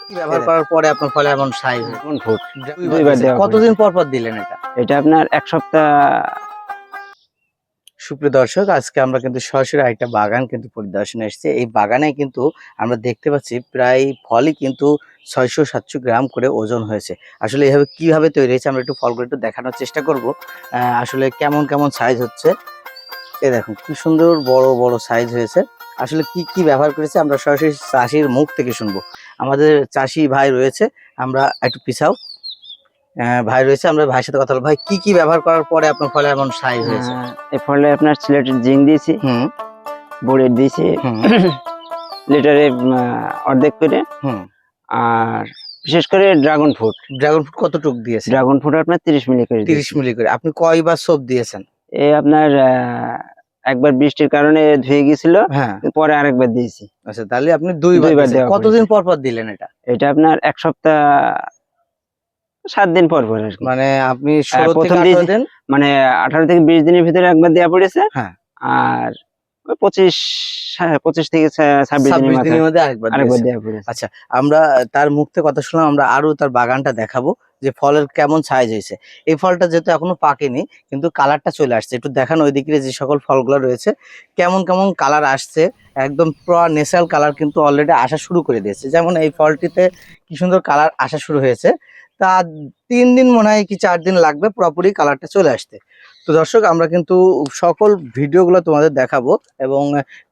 কি ব্যবহার করার পরে আপনার ফলে এমন সাইজ কোন ফুট দুইবার কতদিন পর পর দিলেন এটা? এটা আপনার এক সপ্তাহ। সুপ্রিয় দর্শক, আজকে আমরা কিন্তু সরাসরি একটা বাগান কিন্তু পরিদর্শনে এসেছি। এই বাগানে কিন্তু আমরা দেখতে পাচ্ছি প্রায় ফলই কিন্তু 600-700 গ্রাম করে ওজন হয়েছে। আসলে এইভাবে কিভাবে তৈরি হয়েছে আমরা একটু ফলগুলো একটু দেখানোর চেষ্টা করব। আসলে কেমন কেমন সাইজ হচ্ছে, এই দেখুন কি সুন্দর বড় বড় সাইজ হয়েছে। আসলে কি কি ব্যবহার করেছে আমরা সরাসরি চাষির মুখ থেকে শুনবো। আমাদের চাষি ভাই রয়েছে, আমরা একটু পিছাও। ভাই রয়েছে, আমরা ভাইয়ের সাথে কথা বলবো। ভাই, কি কি ব্যবহার করার পরে আপনার ফলে এমন সাইজ হয়েছে? এই ফলে আপনার সিলেটের জিঙ্ক দিয়েছি, হুম বোরের দিয়েছি হুম লিটারে অর্ধেক করে। হুম আর বিশেষ করে ড্রাগন ফ্রুট কতটুক দিয়েছেন? ড্রাগন ফ্রুট আপনার 30 মিলি করে 30 মিলি করে। আপনি কয়বার সোপ দিয়েছেন? এই আপনার একবার বৃষ্টির কারণে ধুয়ে গিয়েছিল, হ্যাঁ, পরে আরেকবার দিয়েছি। আচ্ছা, তাহলে আপনি দুইবার দুইবার দিয়েছেন। দেওয়া কতদিন পর পর দিলেন এটা? এটা আপনার এক সপ্তাহ 7 দিন পর পর আর কি। মানে আপনি 16 থেকে প্রথম 18 দিন, মানে 18 থেকে 20 দিনের ভিতরে একবার দেওয়া পড়েছে। হ্যাঁ, আর 25 থেকে 26 26 দিনের মধ্যে আরেকবার দিয়েছেন। দেওয়া পড়েছে। আচ্ছা, আমরা তার মুখ থেকে কথা শুনলাম, আমরা আরো তার বাগানটা দেখাবো যে ফলের কেমন সাইজ হয়েছে। এই ফলটা যেহেতু এখনো পাকেনি কিন্তু কালারটা চলে আসছে, একটু দেখানো ওইদিকে যে সকল ফলগুলো রয়েছে কেমন কেমন কালার আসছে। একদম পুরো ন্যাচারাল কালার কিন্তু অলরেডি আসা শুরু করে দিয়েছে। যেমন এই ফলটিতে কি সুন্দর কালার আসা শুরু হয়েছে, তা 3 দিন মনে হয় কি 4 দিন লাগবে পুরোপুরি কালারটা চলে আসতে। তো দর্শক, আমরা কিন্তু সকল ভিডিওগুলো তোমাদের দেখাবো এবং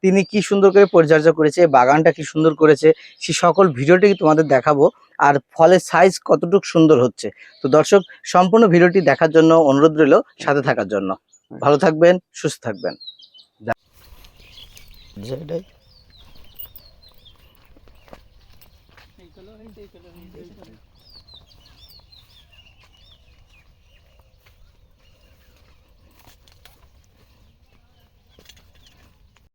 তিনি কি সুন্দর করে পরিচর্যা করেছে, বাগানটা কি সুন্দর করেছে, সেই সকল ভিডিওটি তোমাদের দেখাবো। আর ফলের সাইজ কতটুকু সুন্দর হচ্ছে। তো দর্শক, সম্পূর্ণ ভিডিওটি দেখার জন্য অনুরোধ রইল, সাথে থাকার জন্য। ভালো থাকবেন, সুস্থ থাকবেন।